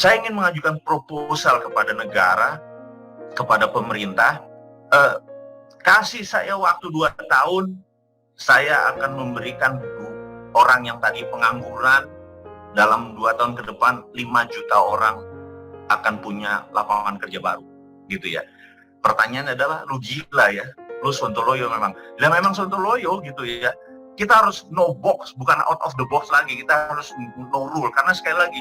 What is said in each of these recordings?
Saya ingin mengajukan proposal kepada negara, kepada pemerintah, kasih saya waktu 2 tahun, saya akan memberikan orang yang tadi pengangguran, dalam 2 tahun ke depan 5 juta orang akan punya lapangan kerja baru, gitu ya. Pertanyaan adalah, lu gila ya, lu sontoloyo memang. Dan memang sontoloyo gitu ya. Kita harus no box, bukan out of the box lagi, kita harus no rule, karena sekali lagi,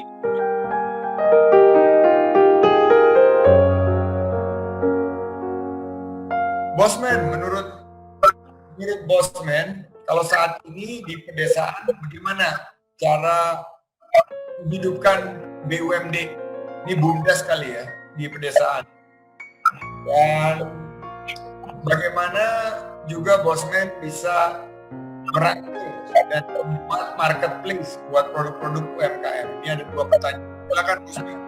Bosman, menurut Bosman, kalau saat ini di pedesaan bagaimana cara menghidupkan BUMD? Ini BUMDes kali ya di pedesaan. Dan bagaimana juga Bosman bisa merangkul dan membuat marketplace buat produk-produk UMKM. Ini ada 2 pertanyaan. Silakan Bosman.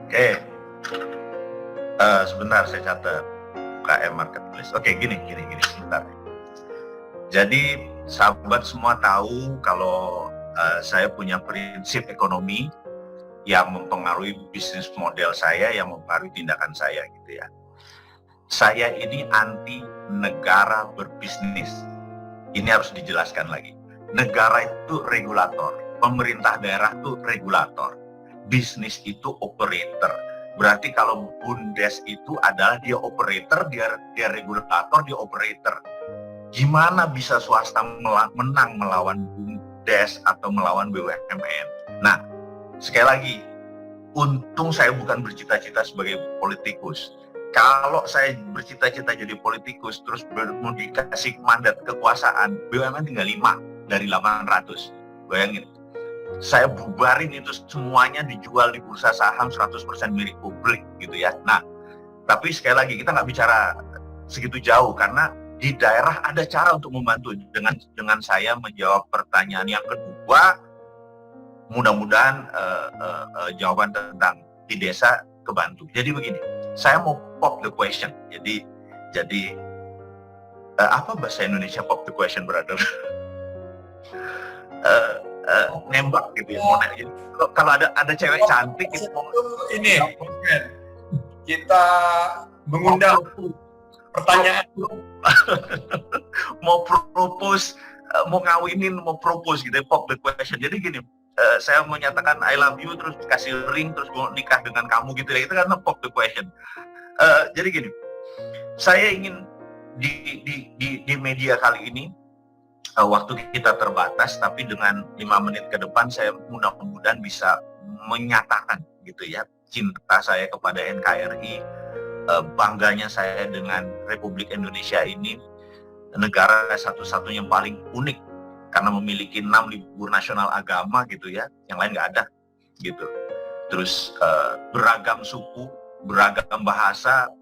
Oke. Sebentar saya catat. UMKM marketplace. Oke, gini sebentar. Jadi sahabat semua tahu kalau saya punya prinsip ekonomi yang mempengaruhi bisnis model saya, yang mempengaruhi tindakan saya gitu ya. Saya ini anti negara berbisnis. Ini harus dijelaskan lagi. Negara itu regulator, pemerintah daerah itu regulator, bisnis itu operator. Berarti kalau BUMDes itu adalah dia operator, dia regulator, dia operator. Gimana bisa swasta menang melawan BUMDes atau melawan BUMN? Nah, sekali lagi, untung saya bukan bercita-cita sebagai politikus. Kalau saya bercita-cita jadi politikus, terus mau dikasih mandat kekuasaan, BUMN tinggal 5 dari 800. Bayangin, saya bubarin itu semuanya, dijual di bursa saham 100% milik publik gitu ya. Nah, tapi sekali lagi kita nggak bicara segitu jauh, karena di daerah ada cara untuk membantu. Dengan saya menjawab pertanyaan yang kedua, mudah-mudahan jawaban tentang di desa kebantu. Jadi begini, saya mau pop the question. Jadi apa bahasa Indonesia pop the question, brother? Nembak gitu ya. Kalau ada cewek cantik gitu, ini kita mengundang pertanyaan. Mau propose, mau ngawinin, mau propose gitu ya, pop the question. Jadi gini, saya menyatakan I love you, terus kasih ring, terus mau nikah dengan kamu gitu ya, itu kan pop the question. Jadi gini, saya ingin di media kali ini, waktu kita terbatas, tapi dengan 5 menit ke depan saya mudah-mudahan bisa menyatakan gitu ya, cinta saya kepada NKRI, bangganya saya dengan Republik Indonesia ini, negara satu-satunya yang paling unik karena memiliki 6 libur nasional agama gitu ya, yang lain nggak ada gitu. Terus beragam suku, beragam bahasa,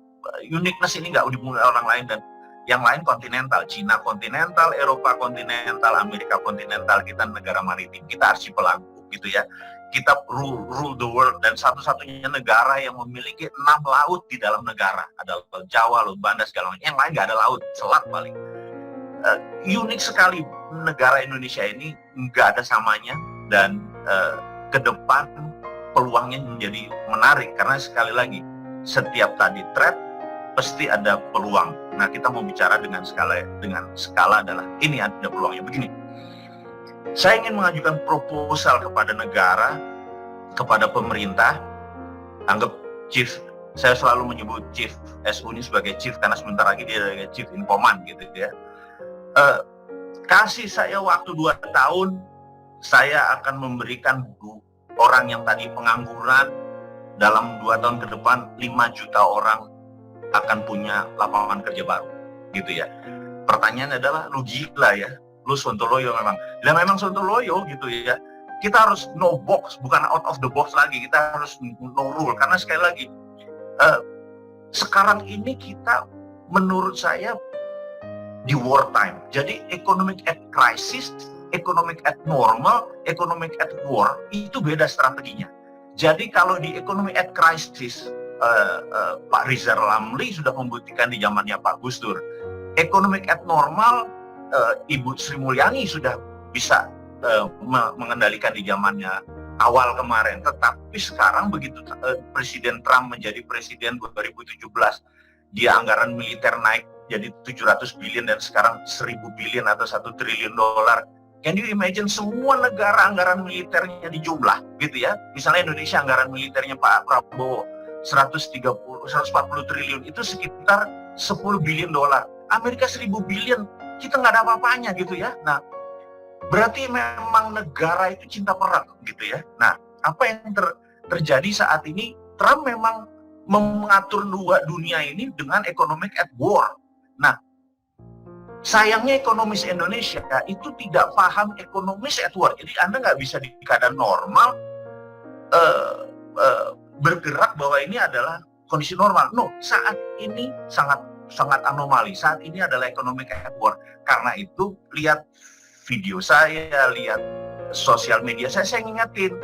uniqueness ini nggak dimulai orang lain, dan yang lain kontinental, Cina kontinental, Eropa kontinental, Amerika kontinental, kita negara maritim, kita archipelago gitu ya. Kita rule the world, dan satu-satunya negara yang memiliki 6 laut di dalam negara. Ada Laut Jawa, Laut Banda, segala macam. Yang lain nggak ada laut, selat paling. Unik sekali negara Indonesia ini, nggak ada samanya, dan ke depan peluangnya menjadi menarik, karena sekali lagi, setiap tadi threat pasti ada peluang. Nah, kita mau bicara dengan skala adalah ini ada peluangnya. Begini, saya ingin mengajukan proposal kepada negara, kepada pemerintah. Anggap chief, saya selalu menyebut chief SU ini sebagai chief karena sebentar lagi dia sebagai chief in command gitu ya. Kasih saya waktu 2 tahun, saya akan memberikan orang yang tadi pengangguran, dalam 2 tahun ke depan 5 juta orang akan punya lapangan kerja baru gitu ya. Pertanyaan adalah, lu gila ya, lu sontoloyo memang. Dan memang sontoloyo gitu ya. Kita harus no box, bukan out of the box lagi, kita harus no rule, karena sekali lagi, sekarang ini kita, menurut saya, di wartime. Jadi economic at crisis, economic at normal, economic at war, itu beda strateginya. Jadi kalau di economic at crisis, Pak Rizal Ramli sudah membuktikan di zamannya Pak Gus Dur. Economic at normal, Ibu Sri Mulyani sudah bisa mengendalikan di zamannya awal kemarin. Tetapi sekarang begitu Presiden Trump menjadi presiden 2017, dia anggaran militer naik jadi 700 billion dan sekarang 1000 billion atau 1 triliun dolar. Can you imagine semua negara anggaran militernya dijumlah gitu ya. Misalnya Indonesia anggaran militernya Pak Prabowo 140 triliun, itu sekitar 10 billion dolar. Amerika 1000 billion, kita nggak ada apa-apanya gitu ya. Nah, berarti memang negara itu cinta perang gitu ya. Nah, apa yang terjadi saat ini, Trump memang mengatur dunia ini dengan economic at war. Nah, sayangnya ekonomis Indonesia itu tidak paham ekonomis at war. Jadi Anda nggak bisa di keadaan normal bergerak bahwa ini adalah kondisi normal. No, saat ini sangat anomali. Saat ini adalah economic at war. Karena itu lihat video saya, lihat sosial media saya ngingetin,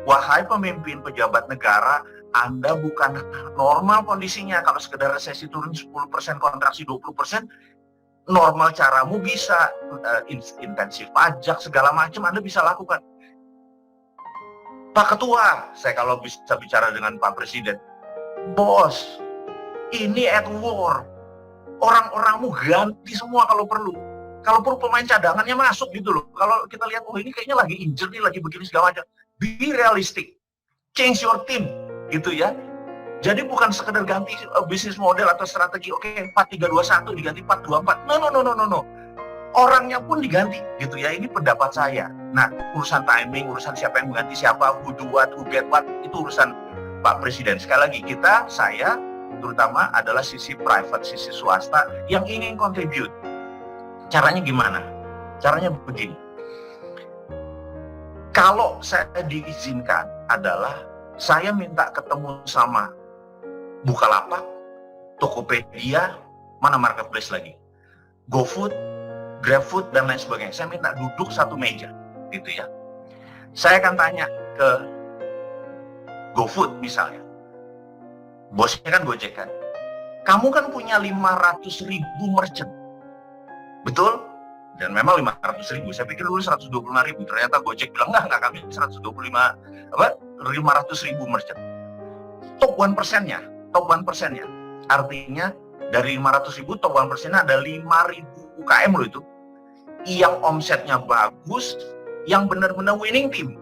wahai pemimpin pejabat negara, Anda bukan normal kondisinya. Kalau sekedar resesi turun 10%, kontraksi 20%, normal caramu bisa intensif pajak, segala macam Anda bisa lakukan. Pak Ketua, saya kalau bisa bicara dengan Pak Presiden, bos, ini at war. Orang-orangmu ganti semua kalau perlu. Kalau perlu pemain cadangannya masuk gitu loh. Kalau kita lihat, oh ini kayaknya lagi injured nih, lagi begini segala macam. Be realistic. Change your team. Gitu ya. Jadi bukan sekedar ganti bisnis model atau strategi, oke, 4-3-2-1 diganti 4-2-4. No. Orangnya pun diganti gitu ya. Ini pendapat saya. Nah, urusan timing, urusan siapa yang mengganti siapa, who do what, who get what, itu urusan Pak Presiden. Sekali lagi, saya terutama adalah sisi private, sisi swasta yang ingin contribute. Caranya gimana? Caranya begini. Kalau saya diizinkan adalah saya minta ketemu sama Bukalapak, Tokopedia, mana marketplace lagi, GoFood, GrabFood, dan lain sebagainya. Saya minta duduk satu meja, gitu ya. Saya akan tanya ke GoFood misalnya, bosnya kan Gojek kan, kamu kan punya 500.000 merchant, betul? Dan memang 500.000, saya pikir dulu 125.000, ternyata Gojek bilang enggak kami 500.000 merchant. Top 1%-nya, artinya dari 500.000 top 1%-nya ada 5.000 UKM loh itu, yang omsetnya bagus, yang benar-benar winning team.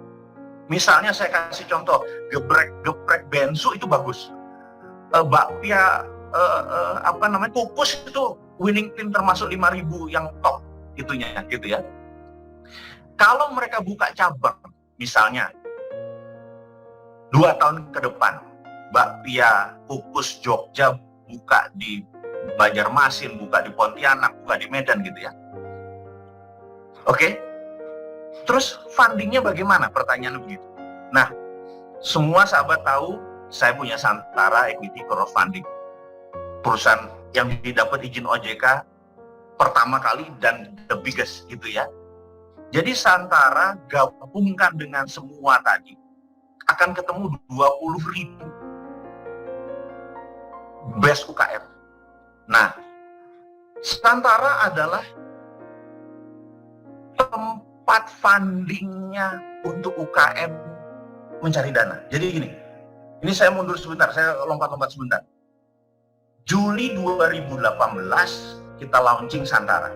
Misalnya saya kasih contoh, geprek bensu itu bagus, bakpia kukus itu winning team termasuk 5.000 yang top itunya gitu ya. Kalau mereka buka cabang misalnya 2 tahun ke depan, bakpia kukus Jogja buka di Banjarmasin, buka di Pontianak, buka di Medan gitu ya. Oke? Terus fundingnya bagaimana? Pertanyaan begitu. Nah, semua sahabat tahu saya punya Santara Equity Crowdfunding, perusahaan yang didapat izin OJK pertama kali dan the biggest gitu ya. Jadi Santara gabungkan dengan semua tadi akan ketemu 20.000 best UKM. Nah, Santara adalah tempat fundingnya untuk UKM mencari dana. Jadi gini, ini saya mundur sebentar, saya lompat-lompat sebentar. Juli 2018 kita launching Santara.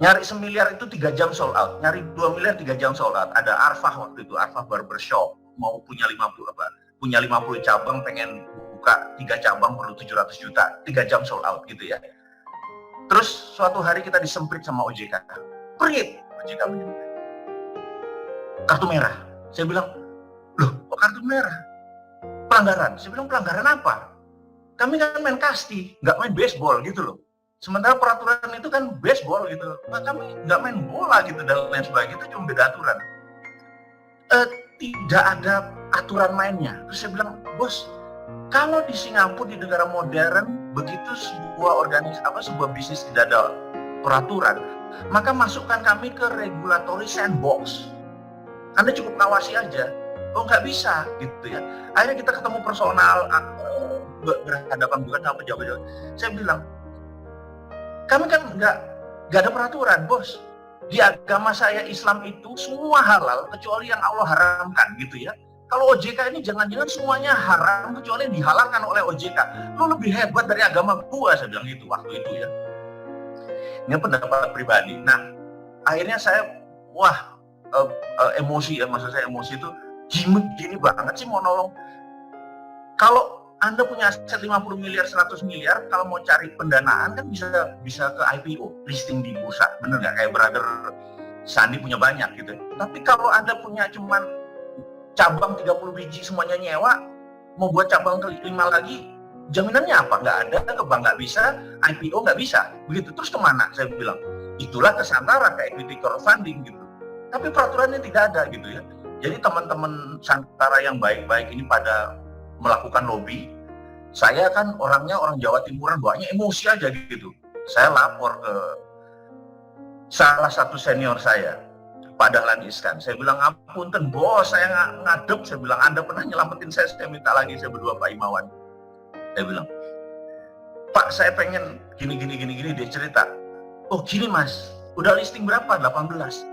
Nyari 1 miliar itu 3 jam sold out, nyari 2 miliar 3 jam sold out. Ada Arfah waktu itu, Arfah Barbershop, mau punya 50 cabang, pengen buka 3 cabang perlu 700 juta, 3 jam sold out gitu ya. Terus suatu hari kita disemprit sama OJK. Perit, OJK menyemprit. Kartu merah. Saya bilang, loh kok kartu merah? Pelanggaran. Saya bilang, pelanggaran apa? Kami kan main kasti, nggak main baseball gitu loh. Sementara peraturan itu kan baseball gitu. Nah, kami nggak main bola gitu dan lain sebagainya, itu cuma beda aturan. Tidak ada aturan mainnya. Terus saya bilang, bos, kalau di Singapura, di negara modern, begitu sebuah bisnis tidak ada peraturan, maka masukkan kami ke regulatory sandbox. Anda cukup ngawasi aja. Oh nggak bisa gitu ya. Akhirnya kita ketemu personal, berhadapan bukan sama pejabat. Saya bilang, kami kan nggak ada peraturan, bos. Di agama saya Islam itu semua halal kecuali yang Allah haramkan gitu ya. Kalau OJK ini jangan-jangan semuanya haram kecuali yang dihalalkan oleh OJK. Lu lebih hebat dari agama gua, saya bilang gitu waktu itu ya. Ini pendapat pribadi. Nah, akhirnya saya emosi ya, maksud saya emosi itu gini banget sih mau nolong. Kalau Anda punya aset 50 miliar, 100 miliar, kalau mau cari pendanaan kan bisa ke IPO, listing di bursa, bener nggak? Kayak brother Sandi punya banyak gitu. Tapi kalau Anda punya cuman cabang 30 biji semuanya nyewa, mau buat cabang ke 5 lagi, jaminannya apa? Nggak ada, ke bank nggak bisa, IPO nggak bisa. Begitu, terus kemana? Saya bilang, itulah ke Santara, ke equity crowdfunding gitu. Tapi peraturannya tidak ada gitu ya. Jadi teman-teman Santara yang baik-baik ini pada melakukan lobby. Saya kan orangnya orang Jawa Timuran, banyak emosi aja gitu. Saya lapor ke salah satu senior saya, Pak Dahlan Iskan. Saya bilang, ngapunten bos, saya ngadep. Saya bilang, Anda pernah nyelamatin saya minta lagi. Saya berdua Pak Imawan. Saya bilang, Pak, saya pengen gini. Dia cerita, oh gini mas, udah listing berapa? 18.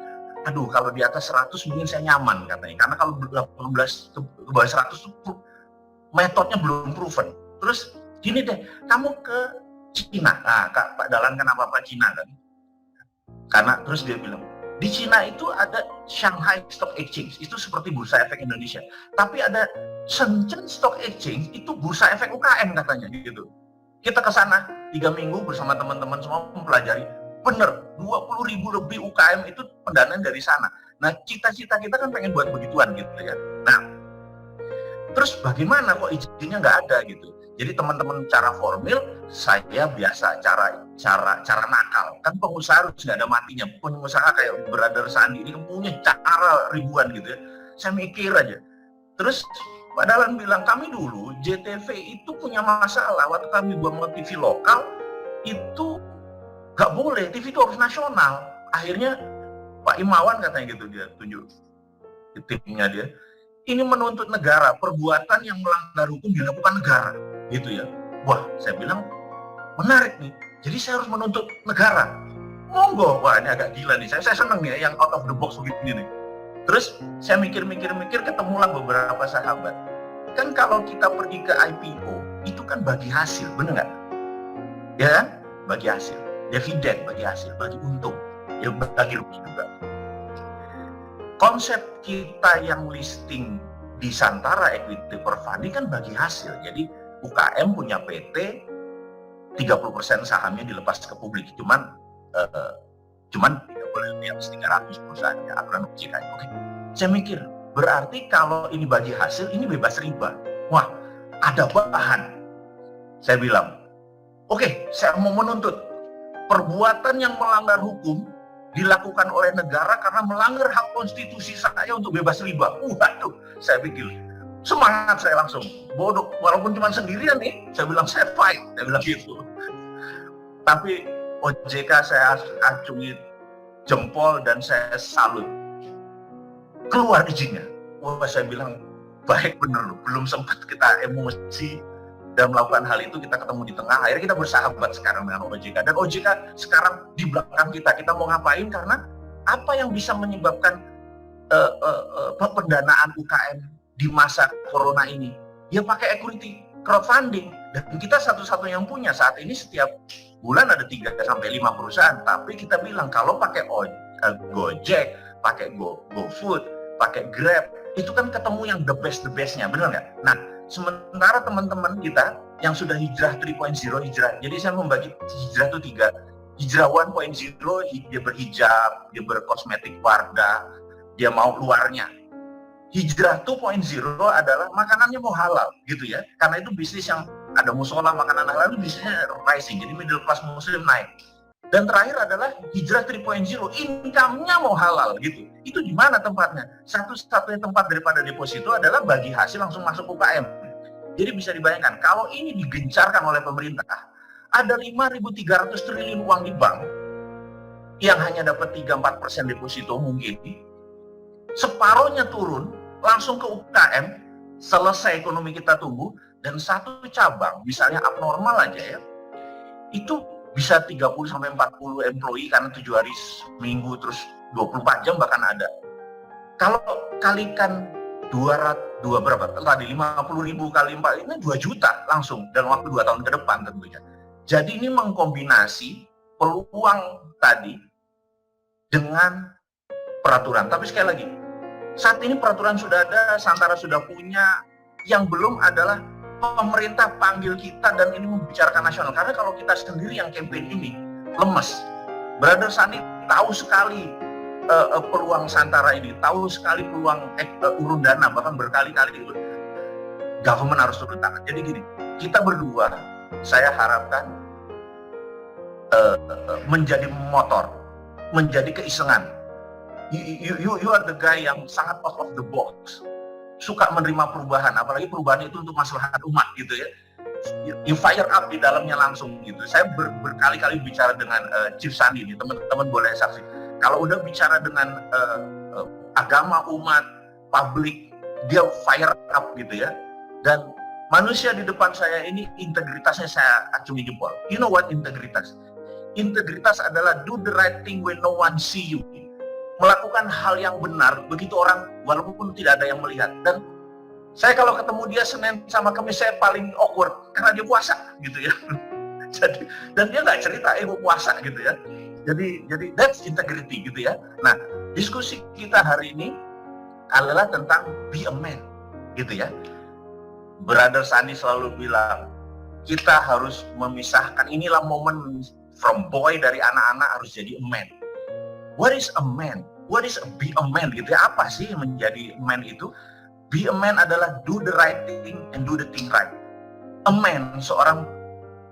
Aduh, kalau di atas 100 mungkin saya nyaman katanya. Karena kalau 18 ke bawah 100 itu metodenya belum proven. Terus gini deh, kamu ke Cina. Nah, Pak Dahlan kan apa-apa Cina kan. Karena terus dia bilang, di Cina itu ada Shanghai Stock Exchange, itu seperti Bursa Efek Indonesia. Tapi ada Shenzhen Stock Exchange, itu Bursa Efek UKM katanya gitu. Kita ke sana 3 minggu bersama teman-teman semua mempelajari. Bener, 20.000 lebih UKM itu pendanaan dari sana. Nah, cita-cita kita kan pengen buat begituan gitu ya. Nah, terus bagaimana kok izinnya nggak ada gitu? Jadi teman-teman cara formil, saya biasa cara nakal. Kan pengusaha harus nggak ada matinya. Pengusaha kayak brother Sandi ini punya cara ribuan gitu ya. Saya mikir aja. Terus Pak Dahlan bilang, kami dulu JTV itu punya masalah. Waktu kami buat TV lokal, itu nggak boleh, TV itu harus nasional. Akhirnya Pak Imawan katanya gitu, dia tunjuk timnya dia. Ini menuntut negara, perbuatan yang melanggar hukum dilakukan negara, gitu ya. Wah, saya bilang menarik nih. Jadi saya harus menuntut negara. Monggo, wah ini agak gila nih. Saya seneng ya yang out of the box begini nih. Terus saya mikir, ketemulah beberapa sahabat. Kan kalau kita pergi ke IPO, itu kan bagi hasil, bener nggak? Ya kan? Bagi hasil. Dividen bagi hasil, bagi untung. Ya bagi rugi juga. Konsep kita yang listing di Santara Equity Crowdfunding kan bagi hasil. Jadi UKM punya PT, 30% sahamnya dilepas ke publik. Cuman tidak boleh lebih atas 300 perusahaannya, aturan OJK. Oke. Saya mikir, berarti kalau ini bagi hasil, ini bebas riba. Wah, ada bahan. Saya bilang, oke, saya mau menuntut perbuatan yang melanggar hukum dilakukan oleh negara karena melanggar hak konstitusi saya untuk bebas riba. Waduh, saya pikir semangat saya langsung. Bodoh, walaupun cuma sendirian nih, saya bilang saya fight, saya bilang gitu. Tapi OJK saya acungi jempol dan saya salut. Keluar izinnya. Wah, saya bilang baik bener loh, belum sempat kita emosi dan melakukan hal itu, kita ketemu di tengah, akhirnya kita bersahabat sekarang dengan OJK. Dan OJK sekarang di belakang kita mau ngapain, karena apa yang bisa menyebabkan pendanaan UKM di masa corona ini? Ya pakai equity crowdfunding. Dan kita satu-satunya yang punya saat ini, setiap bulan ada 3-5 perusahaan. Tapi kita bilang kalau pakai Gojek, pakai GoFood, pakai Grab, itu kan ketemu yang the bestnya, benar nggak? Nah, sementara teman-teman kita yang sudah hijrah 3.0 hijrah, jadi saya membagi hijrah itu 3. Hijrah 1.0, dia berhijab, dia berkosmetik Wardah, dia mau luarnya. Hijrah 2.0 adalah makanannya mau halal gitu ya, karena itu bisnis yang ada musola makanan halal, itu bisnisnya rising, jadi middle class muslim naik. Dan terakhir adalah hijrah 3.0, income-nya mau halal gitu. Itu di mana tempatnya? Satu-satunya tempat daripada deposito adalah bagi hasil langsung masuk UKM. Jadi bisa dibayangkan, kalau ini digencarkan oleh pemerintah, ada 5.300 triliun uang di bank yang hanya dapat 3-4% deposito mungkin, separohnya turun langsung ke UKM, selesai ekonomi kita tumbuh, dan satu cabang misalnya abnormal aja ya, itu bisa 30 sampai 40 employee karena 7 hari seminggu, terus 24 jam bahkan ada. Kalau kalikan 200 berapa tadi, 50.000 kali 4, ini 2 juta langsung dalam waktu 2 tahun ke depan tentunya. Jadi ini mengkombinasi peluang tadi dengan peraturan. Tapi sekali lagi, saat ini peraturan sudah ada, Santara sudah punya, yang belum adalah pemerintah panggil kita dan ini membicarakan nasional. Karena kalau kita sendiri yang campaign ini lemes. Brother Sandi tahu sekali peluang Santara ini, tahu sekali peluang urun dana, bahkan berkali-kali government harus turun tangan. Jadi gini, kita berdua, saya harapkan menjadi motor, menjadi keisengan. You are the guy yang sangat out of the box, suka menerima perubahan, apalagi perubahan itu untuk maslahat umat gitu ya. You fire up di dalamnya langsung gitu. Saya berkali-kali bicara dengan Chief Sandi ini, teman-teman boleh saksi. Kalau udah bicara dengan agama, umat, publik, dia fire up gitu ya. Dan manusia di depan saya ini integritasnya saya acungi jempol. You know what integritas? Integritas adalah do the right thing when no one see you. Melakukan hal yang benar begitu orang walaupun tidak ada yang melihat. Dan saya kalau ketemu dia Senin sama Kamis saya paling awkward karena dia puasa gitu ya. Jadi dan dia nggak cerita mau puasa gitu ya. Jadi that's integrity gitu ya. Nah, diskusi kita hari ini adalah tentang be a man gitu ya. Brother Sandi selalu bilang kita harus memisahkan, inilah momen from boy dari anak-anak harus jadi a man. What is a man? What is a be a man gitu ya? Apa sih menjadi man itu? Be a man adalah do the right thing and do the thing right. A man, seorang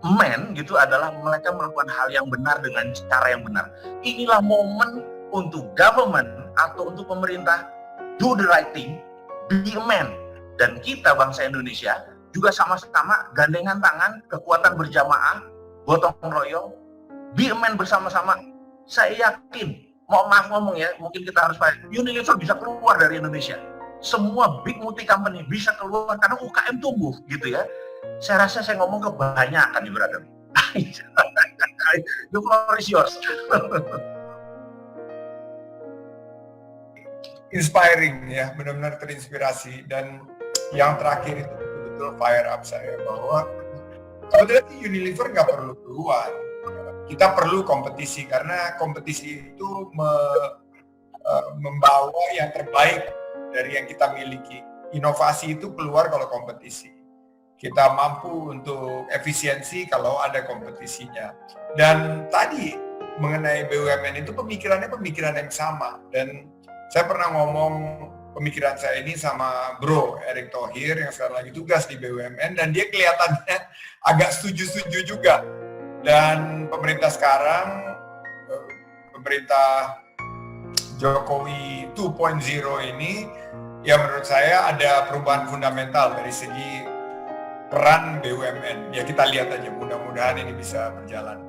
man gitu adalah mereka melakukan hal yang benar dengan cara yang benar. Inilah momen untuk government atau untuk pemerintah do the right thing, be a man. Dan kita bangsa Indonesia juga sama-sama gandengan tangan, kekuatan berjamaah, gotong royong, be a man bersama-sama. Saya yakin, maaf ngomong ya, mungkin kita harus pakai, Unilever bisa keluar dari Indonesia. Semua big multi company bisa keluar karena UKM tumbuh gitu ya. Saya rasa saya ngomong kebanyakan nih brother. The floor is yours. Inspiring ya, benar-benar terinspirasi. Dan yang terakhir itu betul-betul fire up saya bahwa sebetulnya Unilever nggak perlu keluar. Kita perlu kompetisi karena kompetisi itu membawa yang terbaik dari yang kita miliki. Inovasi itu keluar kalau kompetisi. Kita mampu untuk efisiensi kalau ada kompetisinya. Dan tadi mengenai BUMN itu pemikiran yang sama. Dan saya pernah ngomong pemikiran saya ini sama Bro Erick Thohir yang sekarang lagi tugas di BUMN dan dia kelihatannya agak setuju-setuju juga. Dan pemerintah sekarang, pemerintah Jokowi 2.0 ini, ya menurut saya ada perubahan fundamental dari segi peran BUMN. Ya kita lihat aja, mudah-mudahan ini bisa berjalan.